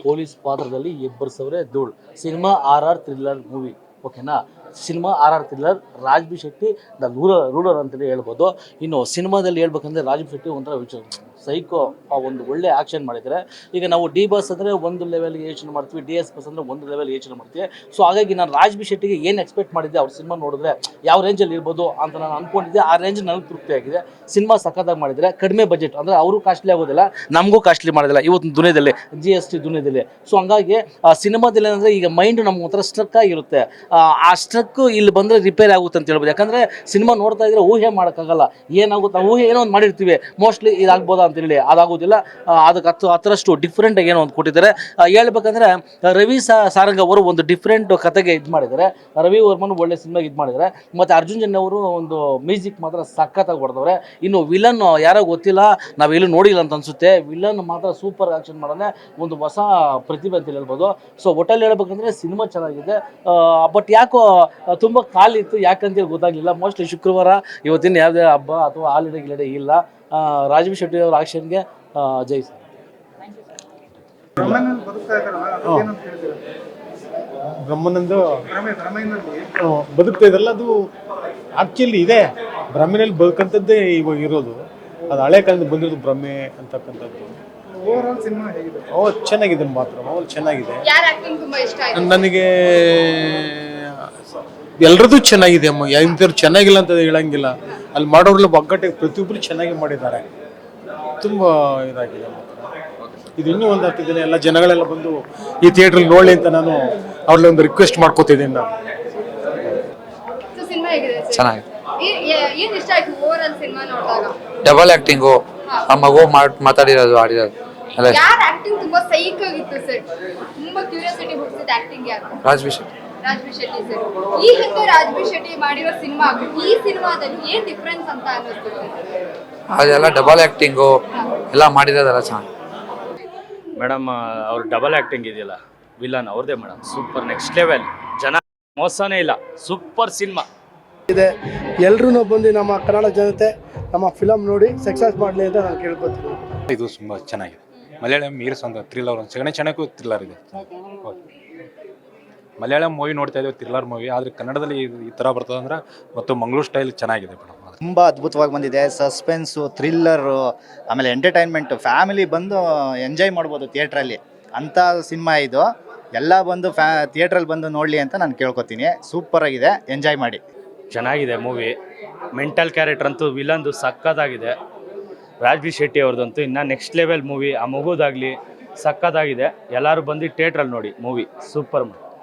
Police ಪಾತ್ರದಲ್ಲಿ ಎಬ್ಬರಿಸವ್ರೆ ಧೂಳ್. Cinema RR thriller movie, ಓಕೆನಾ. Cinema RR thriller, Raj B Shetty the ruler ಅಂತಲೇ ಹೇಳ್ಬೋದು. ಇನ್ನು ಸಿನಿಮಾದಲ್ಲಿ ಹೇಳ್ಬೇಕಂದ್ರೆ ರಾಜ್ ಬಿ ಶೆಟ್ಟಿ ಒಂಥರ ಸೈಕೋ, ಒಂದು ಒಳ್ಳೆ ಆ್ಯಕ್ಷನ್ ಮಾಡಿದ್ದಾರೆ. ಈಗ ನಾವು ಡಿ ಬಾಸ್ ಅಂದರೆ ಒಂದು ಲೆವೆಲ್ಗೆ ಯೋಚನೆ ಮಾಡ್ತೀವಿ, DS ಬಾಸ್ ಅಂದರೆ ಒಂದು ಲೆವೆಲ್ ಯೋಚನೆ ಮಾಡ್ತೀವಿ. ಸೊ ಹಾಗಾಗಿ ನಾನು ರಾಜ್ ಬಿ ಶೆಟ್ಟಿಗೆ ಏನು ಎಕ್ಸ್ಪೆಕ್ಟ್ ಮಾಡಿದ್ದೆ, ಅವ್ರ ಸಿನಿಮಾ ನೋಡಿದ್ರೆ ಯಾವ ರೇಂಜಲ್ಲಿ ಇರ್ಬೋದು ಅಂತ ನಾನು ಅಂದ್ಕೊಂಡಿದ್ದೆ. ಆ ರೇಂಜ್ ನನಗೆ ತೃಪ್ತಿ ಆಗಿದೆ. ಸಿನಿಮಾ ಸಖತ್ತಾಗಿ ಮಾಡಿದರೆ, ಕಡಿಮೆ ಬಜೆಟ್ ಅಂದರೆ ಅವರು ಕಾಸ್ಟ್ಲಿ ಆಗೋದಿಲ್ಲ, ನಮಗೂ ಕಾಸ್ಟ್ಲಿ ಮಾಡೋದಿಲ್ಲ ಇವತ್ತು ದುನಿಯಾದಲ್ಲಿ, GST ದುನಿಯಾದಲ್ಲಿ. ಸೊ ಹಂಗಾಗಿ ಆ ಸಿನಿಮಾದಲ್ಲಿ ಏನಂದರೆ ಈಗ ಮೈಂಡ್ ನಮ್ಗೆ ಒಂಥರ ಸ್ಟ್ರಕ್ ಆಗಿರುತ್ತೆ. ಆ ಸ್ಟ್ರಕ್ಕು ಇಲ್ಲಿ ಬಂದರೆ ರಿಪೇರ್ ಆಗುತ್ತೆ ಅಂತ ಹೇಳ್ಬೋದು. ಯಾಕಂದರೆ ಸಿನಿಮಾ ನೋಡ್ತಾ ಇದ್ರೆ ಊಹೆ ಮಾಡೋಕ್ಕಾಗಲ್ಲ ಏನಾಗುತ್ತೆ. ಊಹೆ ಏನೋ ಒಂದು ಮಾಡಿರ್ತೀವಿ, ಮೋಸ್ಟ್ಲಿ ಇದಾಗ್ಬೋದಾ ಅಂತೇಳಿ, ಅದಾಗೋದಿಲ್ಲ. ಅದಕ್ಕೆ ಹತ್ತರಷ್ಟು ಡಿಫ್ರೆಂಟಾಗಿ ಏನೋ ಒಂದು ಕೊಟ್ಟಿದ್ದಾರೆ. ಹೇಳ್ಬೇಕಂದ್ರೆ ರವಿ ಸಾರಂಗ್ ಅವರು ಒಂದು ಡಿಫ್ರೆಂಟ್ ಕತೆಗೆ ಇದು ಮಾಡಿದ್ದಾರೆ. ರವಿ ವರ್ಮನ್ ಒಳ್ಳೆ ಸಿನಿಮಾಗೆ ಇದು ಮಾಡಿದ್ದಾರೆ. ಮತ್ತು ಅರ್ಜುನ್ ಜನ್ಯ ಅವರು ಒಂದು ಮ್ಯೂಸಿಕ್ ಮಾತ್ರ ಸಖತ್ತಾಗಿ ಹೊಡೆದವ್ರೆ. ಇನ್ನು ವಿಲನ್ ಯಾರೋ ಗೊತ್ತಿಲ್ಲ, ನಾವೆಲ್ಲೂ ನೋಡಿಲ್ಲ ಅಂತ ಅನಿಸುತ್ತೆ. ವಿಲನ್ ಮಾತ್ರ ಸೂಪರ್ ಆ್ಯಕ್ಷನ್ ಮಾಡೋಣ, ಒಂದು ಹೊಸ ಪ್ರತಿಭೆ ಅಂತ ಹೇಳ್ಬೋದು. ಸೊ ಒಟ್ಟಲ್ಲಿ ಹೇಳ್ಬೇಕಂದ್ರೆ ಸಿನಿಮಾ ಚೆನ್ನಾಗಿದೆ. ಬಟ್ ಯಾಕೋ ತುಂಬ ಕಾಲಿತ್ತು, ಯಾಕಂತೇಳಿ ಗೊತ್ತಾಗಲಿಲ್ಲ. ಮೋಸ್ಟ್ಲಿ ಶುಕ್ರವಾರ ಇವತ್ತಿನ ಯಾವುದೇ ಹಬ್ಬ ಅಥವಾ ಹಾಲಿಡೇ ಗಿಲಿಡೇ ಇಲ್ಲ. ರಾಜ್ ಬಿ ಶೆಟ್ಟಿ ಅವರ ಆಕ್ಷನ್ಗೆ ಜೈ ಸರ್. ಬ್ರಹ್ಮನಂದು ಬದುಕ್ತಾ ಇದಲ್ಲ, ಅದು ಆಕ್ಚುಲಿ ಇದೆ. ಬ್ರಹ್ಮನಲ್ಲಿ ಬದುಕಂಥದ್ದೇ ಇವಾಗ ಇರೋದು. ಅದು ಹಳೆ ಕಾಲದಿಂದ ಬಂದಿರೋದು ಬ್ರಹ್ಮೆ ಅಂತಕ್ಕಂಥದ್ದು. ಚೆನ್ನಾಗಿದೆ, ಮಾತ್ರ ಚೆನ್ನಾಗಿದೆ. ನನಗೆ ಎಲ್ಲರದ್ದು ಚೆನ್ನಾಗಿದೆ ಅಮ್ಮ, ಇಂಥವ್ರು ಚೆನ್ನಾಗಿಲ್ಲ ಅಂತ ಹೇಳಂಗಿಲ್ಲ. ಅಲ್ಲಿ ಮಾಡೋರೆಲ್ಲ ಒಗ್ಗಟ್ಟಿಗೆ ಪ್ರತಿಯೊಬ್ಬರು ಚೆನ್ನಾಗಿ ಮಾಡಿದ್ದಾರೆ. ತುಂಬ ಇದಾಗಿದೆ. ಇದು ಇನ್ನೂ ಒಂದು 10 ದಿನ ಎಲ್ಲ ಜನಗಳೆಲ್ಲ ಬಂದು ಈ ಥಿಯೇಟ್ರಲ್ಲಿ ನೋಡಲಿ ಅಂತ ನಾನು ಅವ್ರಲ್ಲಿ ಒಂದು ರಿಕ್ವೆಸ್ಟ್ ಮಾಡ್ಕೋತಿದ್ದೀನಿ. ನಾನು ಡಬಲ್ ಆಕ್ಟಿಂಗು, ಆ ಮಗು ಮಾತಾಡಿರೋದು, ಆಡಿರೋದು ರಾಜ್ ಬಿ ಶೆಟ್ಟಿ. ಈ ಹಿಂದೆ ರಾಜ್ ಬಿ ಶೆಟ್ಟಿ ಮಾಡಿರೋ ಸಿನಿಮಾ ಈ ಸಿನಿಮಾದಲ್ಲಿ ಏನ್ ಡಿಫರೆನ್ಸ್ ಅಂತ ಅನ್ನಿಸ್ತದೆ? ಅದೆಲ್ಲ ಡಬಲ್ ಆಕ್ಟಿಂಗು ಎಲ್ಲ ಮಾಡಿರೋದೆಲ್ಲ ಚೆನ್ನಾಗಿ. ಮೇಡಮ್ ಅವ್ರ ಡಬಲ್ ಆ್ಯಕ್ಟಿಂಗ್ ಇದೆಯಲ್ಲ, ವಿಲನ್ ಅವ್ರದ್ದೇ ಮೇಡಮ್, ಸೂಪರ್ ನೆಕ್ಸ್ಟ್ ಲೆವೆಲ್. ಜನ ಮೋಸನೇ ಇಲ್ಲ, ಸೂಪರ್ ಸಿನಿಮಾ ಇದೆ. ಎಲ್ಲರೂ ಬಂದು ನಮ್ಮ ಕನ್ನಡ ಜನತೆ ನಮ್ಮ ಫಿಲಮ್ ನೋಡಿ ಸಕ್ಸಸ್ ಮಾಡಲಿ ಅಂತ ನಾನು ಕೇಳ್ಕೊತೀನಿ. ಇದು ತುಂಬ ಚೆನ್ನಾಗಿದೆ. ಮಲಯಾಳಂ ಮೀರ್ಸ್ ಒಂದು ಥ್ರಿಲ್ಲರ್, ಒಂದು ಸಗಣಿ ಚೆನ್ನಾಗೂ ಥ್ರಿಲ್ಲರ್ ಇದೆ. ಮಲಯಾಳಂ ಮೂವಿ ನೋಡ್ತಾ ಇದ್ದೀವಿ, ಥ್ರಿಲ್ಲರ್ ಮೂವಿ. ಆದರೆ ಕನ್ನಡದಲ್ಲಿ ಈ ಥರ ಬರ್ತದೆ ಅಂದ್ರೆ ಮತ್ತು ಮಂಗಳೂರು ಸ್ಟೈಲ್ ಚೆನ್ನಾಗಿದೆ ಮೇಡಮ್. ತುಂಬ ಅದ್ಭುತವಾಗಿ ಬಂದಿದೆ. ಸಸ್ಪೆನ್ಸು, ಥ್ರಿಲ್ಲರು, ಆಮೇಲೆ ಎಂಟರ್ಟೈನ್ಮೆಂಟು, ಫ್ಯಾಮಿಲಿ ಬಂದು ಎಂಜಾಯ್ ಮಾಡ್ಬೋದು ಥಿಯೇಟ್ರಲ್ಲಿ. ಅಂಥ ಸಿನಿಮಾ ಇದು. ಎಲ್ಲ ಬಂದು ಥಿಯೇಟ್ರಲ್ಲಿ ಬಂದು ನೋಡಲಿ ಅಂತ ನಾನು ಕೇಳ್ಕೊತೀನಿ. ಸೂಪರಾಗಿದೆ, ಎಂಜಾಯ್ ಮಾಡಿ. ಚೆನ್ನಾಗಿದೆ ಮೂವಿ. ಮೆಂಟಲ್ ಕ್ಯಾರೆಕ್ಟರ್ ಅಂತೂ ವಿಲನ್ದು ಸಕ್ಕತ್ತಾಗಿದೆ. ರಾಜ್ ಬಿ ಶೆಟ್ಟಿ ಅವ್ರದ್ದಂತೂ ಇನ್ನು ನೆಕ್ಸ್ಟ್ ಲೆವೆಲ್ ಮೂವಿ. ಆ ಮಗುದಾಗಲಿ ಸಕ್ಕತ್ತಾಗಿದೆ. ಎಲ್ಲರೂ ಬಂದು ಥಿಯೇಟ್ರಲ್ಲಿ ನೋಡಿ ಮೂವಿ, ಸೂಪರ್.